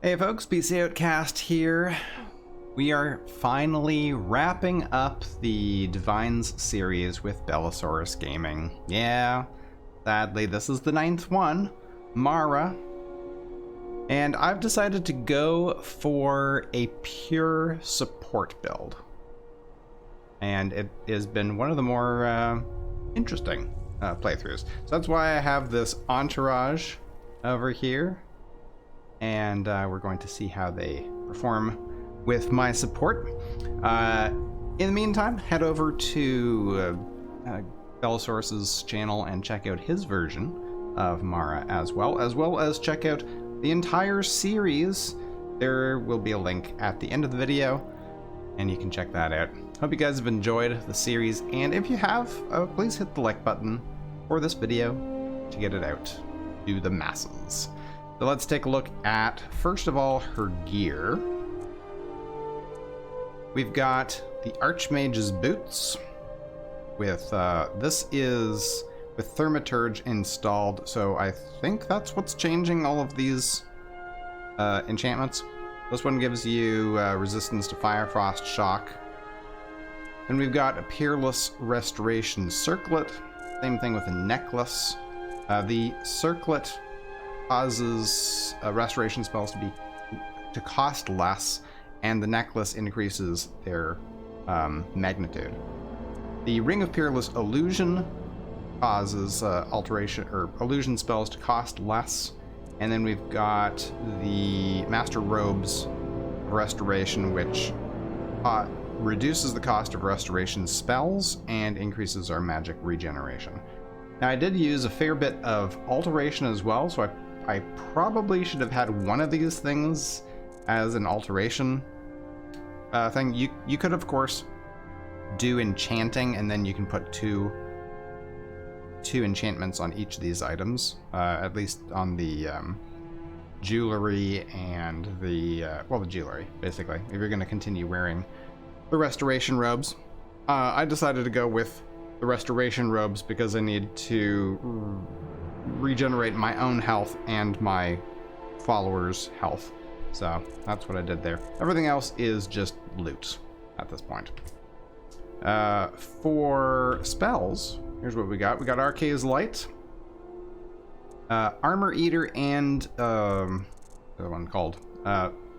Hey folks, PC Outcast here. We are finally wrapping up the Divines series with Bellasaurus Gaming. Yeah, sadly this is the 9th one, Mara. And I've decided to go for a pure support build. And it has been one of the more interesting playthroughs. So that's why I have this entourage over here. And we're going to see how they perform with my support. In the meantime, head over to Bellasaurus's channel and check out his version of Mara as well as check out the entire series. There will be a link at the end of the video, and you can check that out. Hope you guys have enjoyed the series, and if you have, please hit the like button for this video to get it out to the masses. So let's take a look at, first of all, her gear. We've got the Archmage's boots with, this is with Thaumaturge installed, so I think that's what's changing all of these enchantments. This one gives you resistance to fire, frost, shock. Then we've got a Peerless Restoration Circlet, same thing with a necklace. The circlet causes restoration spells to cost less, and the necklace increases their magnitude. The Ring of Peerless Illusion causes alteration or illusion spells to cost less, and then we've got the Master Robes of Restoration, which reduces the cost of restoration spells and increases our magic regeneration. Now, I did use a fair bit of alteration as well, so I probably should have had one of these things as an alteration thing. You could, of course, do enchanting, and then you can put two enchantments on each of these items, at least on the jewelry and the jewelry, basically, if you're going to continue wearing the restoration robes. I decided to go with the restoration robes because I need to regenerate my own health and my followers' health. So that's what I did there. Everything else is just loot at this point. For spells, here's what we got. We got Arcane's Light, Armor Eater, and the one called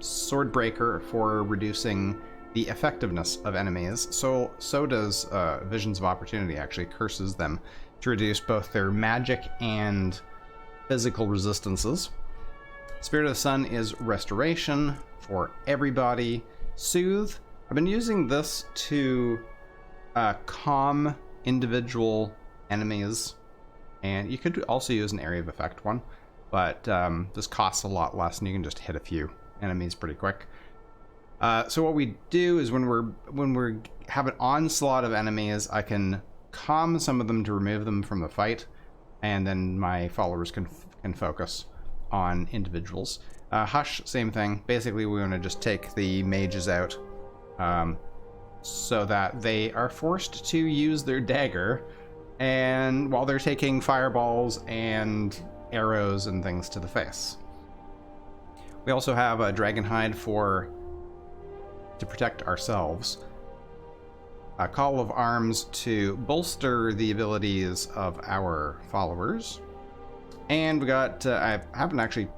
Swordbreaker for reducing the effectiveness of enemies. So does Visions of Opportunity, actually curses them to reduce both their magic and physical resistances. Spirit of the Sun is Restoration for everybody. Soothe, I've been using this to calm individual enemies, and you could also use an area of effect one, but this costs a lot less and you can just hit a few enemies pretty quick. So what we do is when we have an onslaught of enemies, I can calm some of them to remove them from the fight, and then my followers can focus on individuals. Hush, same thing. Basically, we want to just take the mages out so that they are forced to use their dagger, and while they're taking fireballs and arrows and things to the face. We also have a Dragonhide to protect ourselves. A Call of Arms to bolster the abilities of our followers. And we got, I haven't actually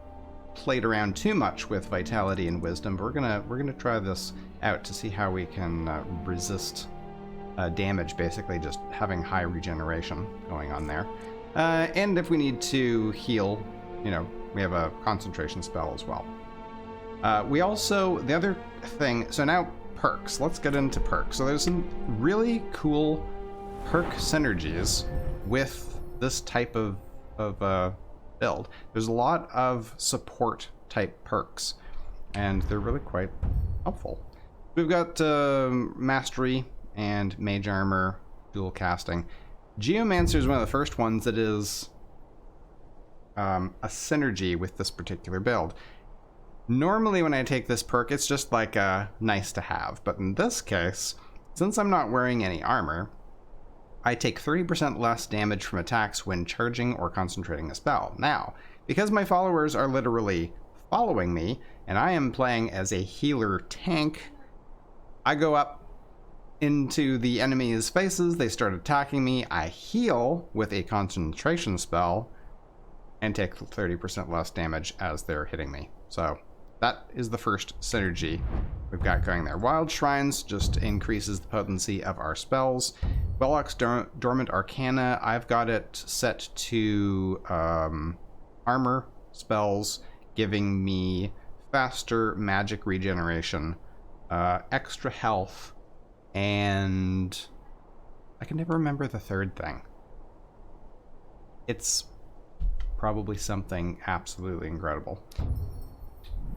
played around too much with Vitality and Wisdom, but we're gonna try this out to see how we can resist damage, basically just having high regeneration going on there. And if we need to heal, we have a concentration spell as well. We also, the other thing, so now perks. Let's get into perks. So there's some really cool perk synergies with this type of build. There's a lot of support type perks, and they're really quite helpful. We've got Mastery and Mage Armor, dual casting. Geomancer is one of the first ones that is a synergy with this particular build. Normally when I take this perk, it's just like a nice to have, but in this case, since I'm not wearing any armor, I take 30% less damage from attacks when charging or concentrating a spell. Now, because my followers are literally following me, and I am playing as a healer tank, I go up into the enemy's faces, they start attacking me, I heal with a concentration spell, and take 30% less damage as they're hitting me. So that is the first synergy we've got going there. Wild Shrines just increases the potency of our spells. Belloq's Dormant Arcana, I've got it set to armor spells, giving me faster magic regeneration, extra health, and I can never remember the third thing. It's probably something absolutely incredible.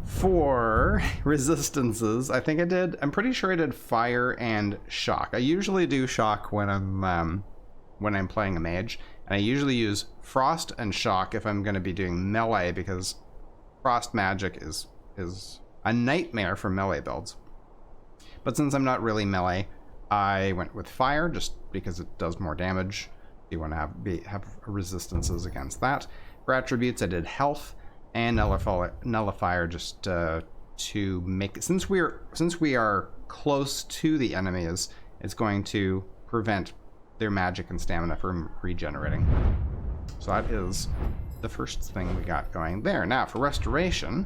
For resistances, I think I'm pretty sure I did fire and shock. I usually do shock when I'm playing a mage, and I usually use frost and shock if I'm going to be doing melee, because frost magic is a nightmare for melee builds. But since I'm not really melee, I went with fire just because it does more damage. You want to have resistances against that. For attributes, I did health and nullifier just to make it, since we are close to the enemies, it's going to prevent their magic and stamina from regenerating. So that is the first thing we got going there. Now for restoration,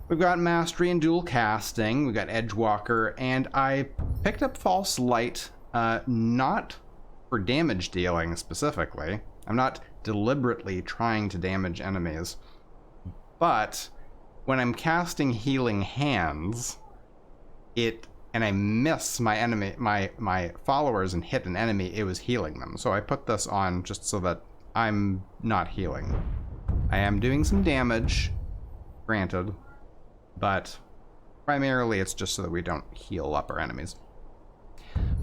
we've got mastery and dual casting, we've got edgewalker, and I picked up false light, not for damage dealing specifically. I'm not deliberately trying to damage enemies, but when I'm casting healing hands, and I miss my enemy, my followers, and hit an enemy, it was healing them. So I put this on just so that I'm not healing. I am doing some damage, granted, but primarily it's just so that we don't heal up our enemies.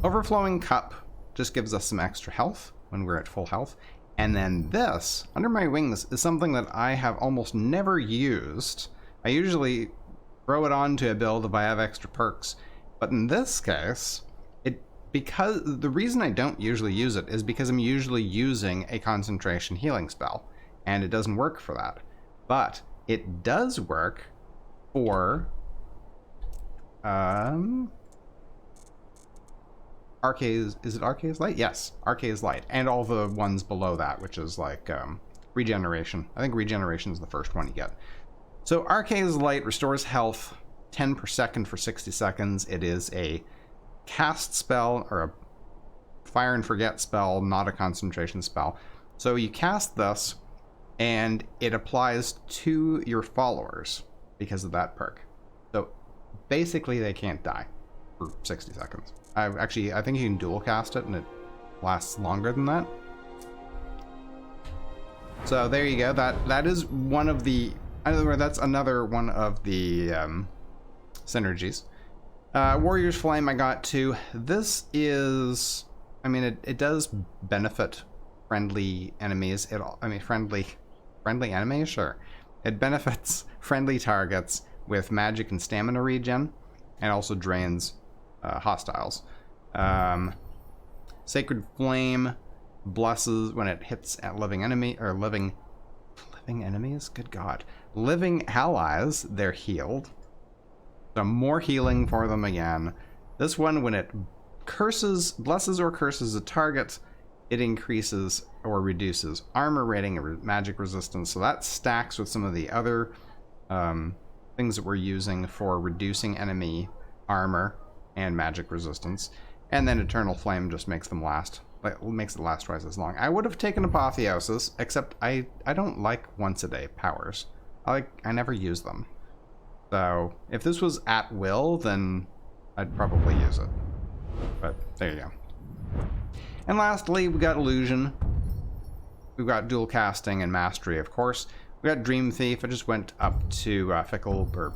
Overflowing Cup just gives us some extra health when we're at full health. And then this, Under My Wings, is something that I have almost never used. I usually throw it onto a build if I have extra perks. But in this case, because the reason I don't usually use it is because I'm usually using a concentration healing spell, and it doesn't work for that. But it does work for Arca's, is it Arca's Light? Yes, Arca's Light, and all the ones below that, which is like regeneration. I think regeneration is the first one you get. So Arca's Light restores health 10 per second for 60 seconds. It is a cast spell, or a fire and forget spell, not a concentration spell. So you cast this, and it applies to your followers because of that perk. So basically they can't die for 60 seconds. I think you can dual cast it and it lasts longer than that. So there you go. That is one of the, that's another one of the synergies. Warrior's Flame I got too. This is, I mean, it does benefit friendly enemies. Friendly enemies, sure. It benefits friendly targets with magic and stamina regen, and also drains hostiles. Sacred Flame blesses when it hits at living enemy, or living enemies? Good God. Living allies, they're healed. So more healing for them again. This one, when it blesses or curses a target, it increases or reduces armor rating and magic resistance. So that stacks with some of the other things that we're using for reducing enemy armor and magic resistance. And then Eternal Flame just makes them last. Makes it last twice as long. I would have taken Apotheosis, except I don't like once a day powers. I never use them. So if this was at will, then I'd probably use it. But there you go. And lastly, we got Illusion. We've got dual casting and mastery, of course. We got Dream Thief. I just went up to Fickle, or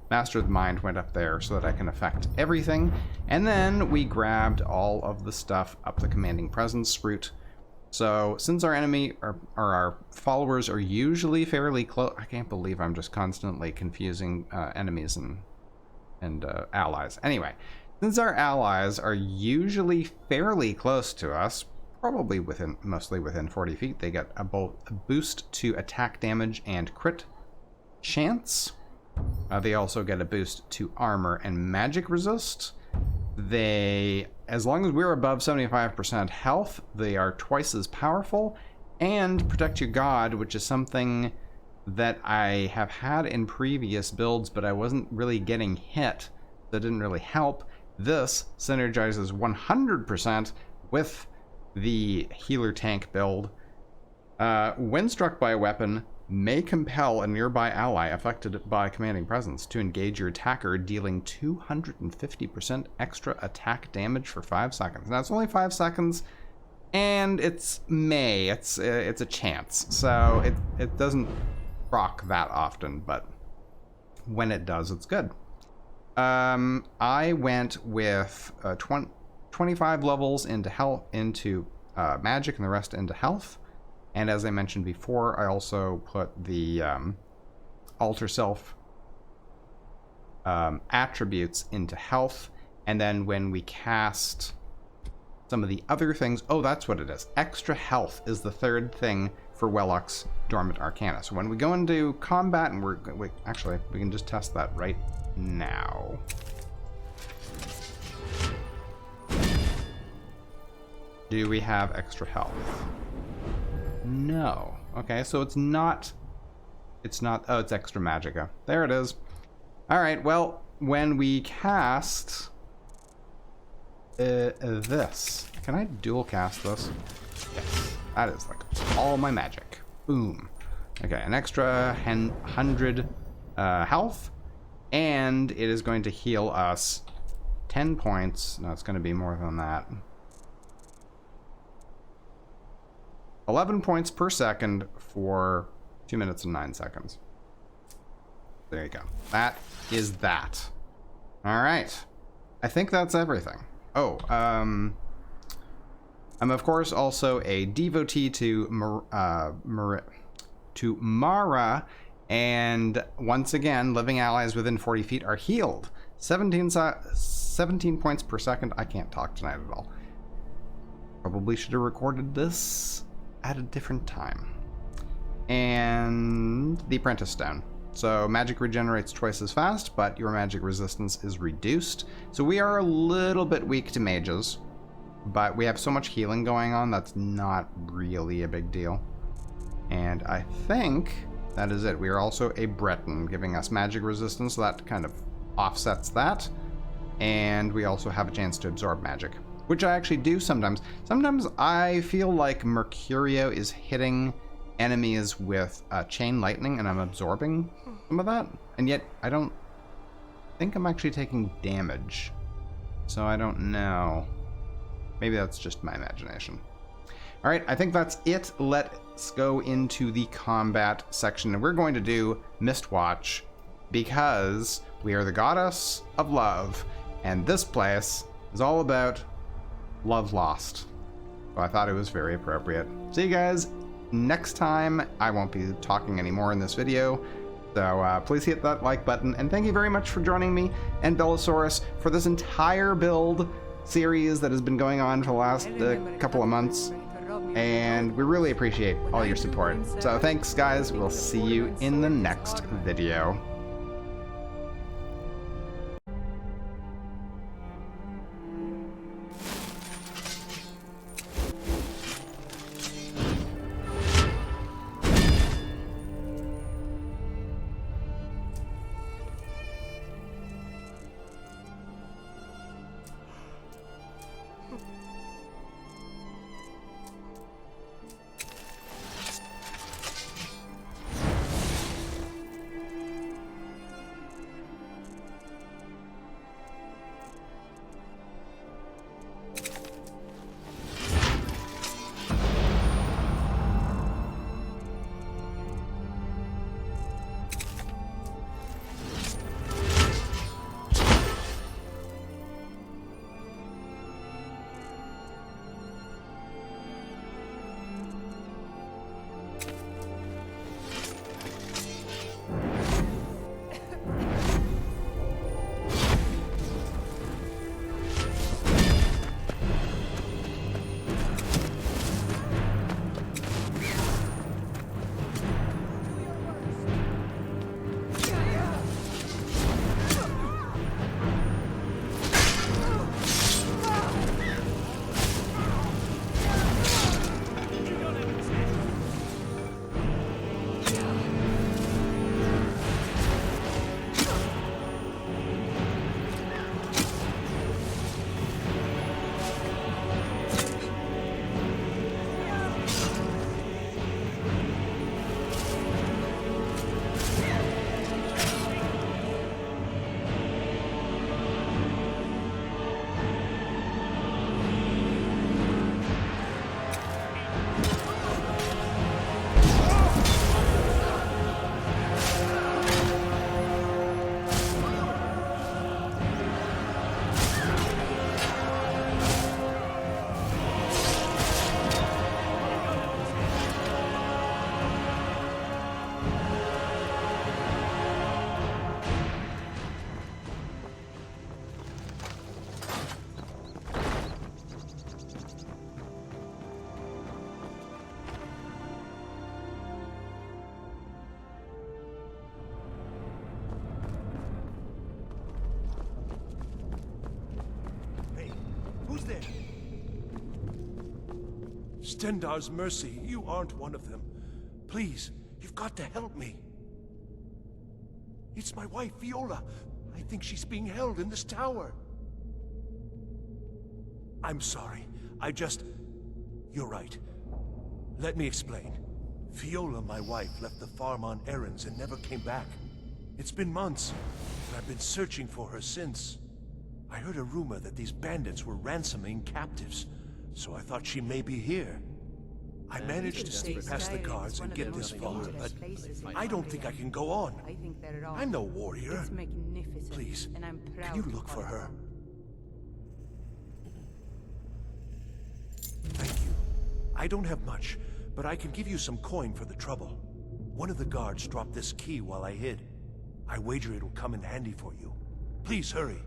Master of the Mind went up there so that I can affect everything. And then we grabbed all of the stuff up the Commanding Presence route. So since our enemy, or our followers, are usually fairly close, I can't believe I'm just constantly confusing enemies and allies. Anyway, since our allies are usually fairly close to us, probably mostly within 40 feet, they get a boost to attack damage and crit chance. They also get a boost to armor and magic resist. They, as long as we're above 75% health, they are twice as powerful. And Protect Your God, which is something that I have had in previous builds, but I wasn't really getting hit. That didn't really help. This synergizes 100% with the healer tank build. When struck by a weapon, may compel a nearby ally affected by commanding presence to engage your attacker, dealing 250% extra attack damage for 5 seconds. Now, it's only 5 seconds, and it's May. It's a chance, so it doesn't proc that often, but when it does, it's good. I went with 25 levels into health, into magic, and the rest into health. And as I mentioned before, I also put the alter self attributes into health. And then when we cast some of the other things, oh, that's what it is. Extra health is the third thing for Wellock's Dormant Arcana. So when we go into combat, and actually, we can just test that right now. Do we have extra health? No. Okay, so it's not, oh, it's extra magicka. There it is. All right, well, when we cast this, can I dual cast this? Yes, that is like all my magic. Boom. Okay, an extra 100 health, and it is going to heal us 10 points. No, it's going to be more than that. 11 points per second for 2 minutes and 9 seconds. There you go. That is that. All right. I think that's everything. Oh, I'm of course also a devotee to Mara, and once again, living allies within 40 feet are healed. 17 points per second. I can't talk tonight at all. Probably should have recorded this at a different time. And the Apprentice Stone. So magic regenerates twice as fast, but your magic resistance is reduced. So we are a little bit weak to mages, but we have so much healing going on that's not really a big deal. And I think that is it. We are also a Breton, giving us magic resistance, so that kind of offsets that. And we also have a chance to absorb magic, which I actually do sometimes. Sometimes I feel like Mercurio is hitting enemies with chain lightning, and I'm absorbing some of that. And yet, I don't think I'm actually taking damage. So I don't know. Maybe that's just my imagination. All right, I think that's it. Let's go into the combat section. And we're going to do Mistwatch because we are the goddess of love. And this place is all about love lost. So I thought it was very appropriate. See you guys next time. I won't be talking anymore in this video. So please hit that like button. And thank you very much for joining me and Bellosaurus for this entire build series that has been going on for the last couple of months. And we really appreciate all your support. So thanks, guys. We'll see you in the next video. there? Stendar's mercy, you aren't one of them. Please, you've got to help me. It's my wife, Viola. I think she's being held in this tower. I'm sorry. You're right. Let me explain. Viola, my wife, left the farm on errands and never came back. It's been months, and I've been searching for her since. I heard a rumor that these bandits were ransoming captives, so I thought she may be here. I managed to sneak past the guards and get this far, but I don't think I can go on. I'm no warrior. It's magnificent. Please, and I'm proud can you to look call for it her? home. Thank you. I don't have much, but I can give you some coin for the trouble. One of the guards dropped this key while I hid. I wager it'll come in handy for you. Please hurry.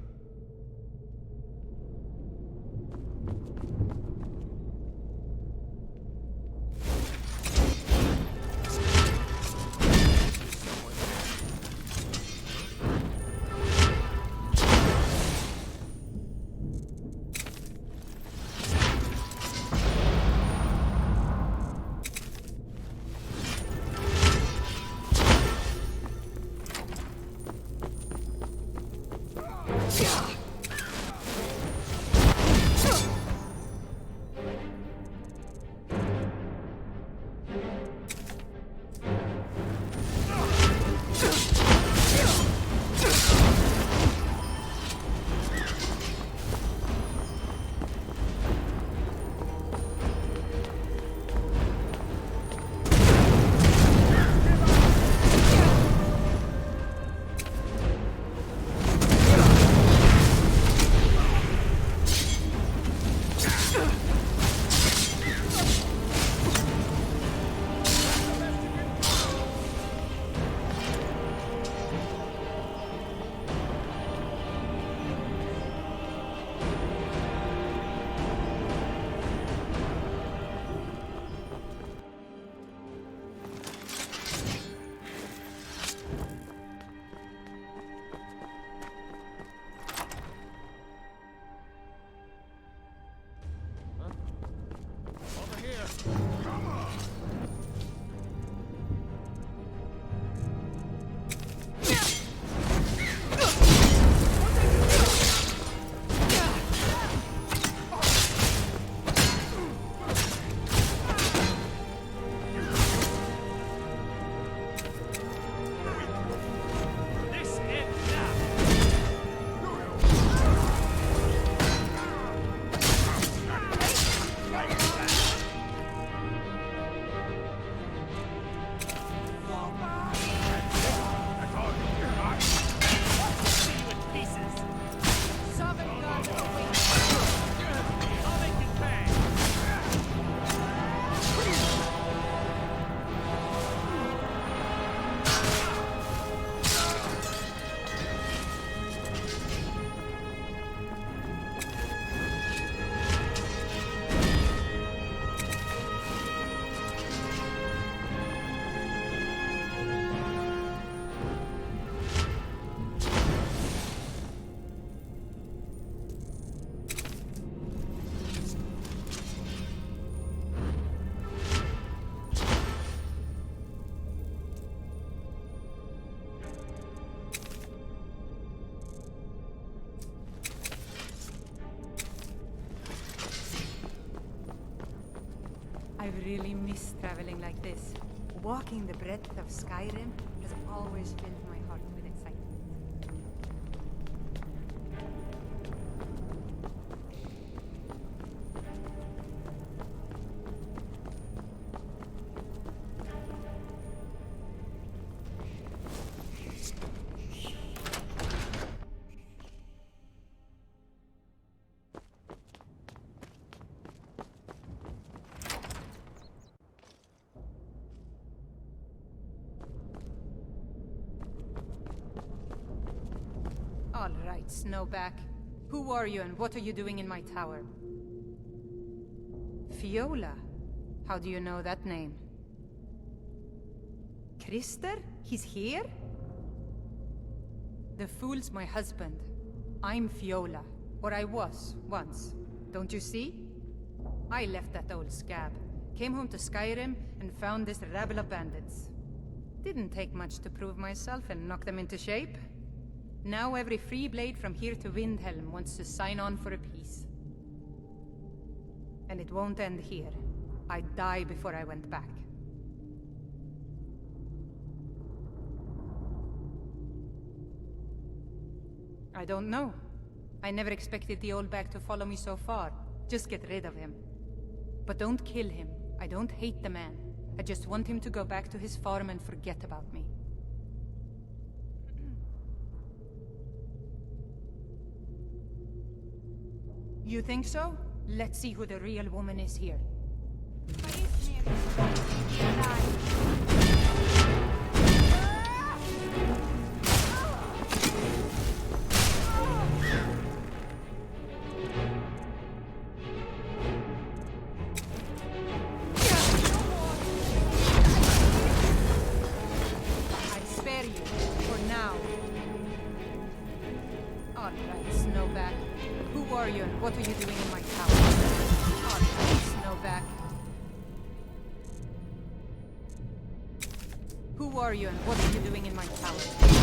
I've really missed traveling like this. Walking the breadth of Skyrim has always filled my heart with excitement. All right, Snowback. Who are you and what are you doing in my tower? Viola? How do you know that name? Krister? He's here? The fool's my husband. I'm Viola. Or I was, once. Don't you see? I left that old scab, came home to Skyrim, and found this rabble of bandits. Didn't take much to prove myself and knock them into shape. Now every free blade from here to Windhelm wants to sign on for a peace. And it won't end here. I'd die before I went back. I don't know. I never expected the old bag to follow me so far. Just get rid of him. But don't kill him. I don't hate the man. I just want him to go back to his farm and forget about me. You think so? Let's see who the real woman is here. I'd spare you, for now. All right, Snowback. Who are you and what are you doing in my tower? All right, Snowback. Who are you and what are you doing in my tower?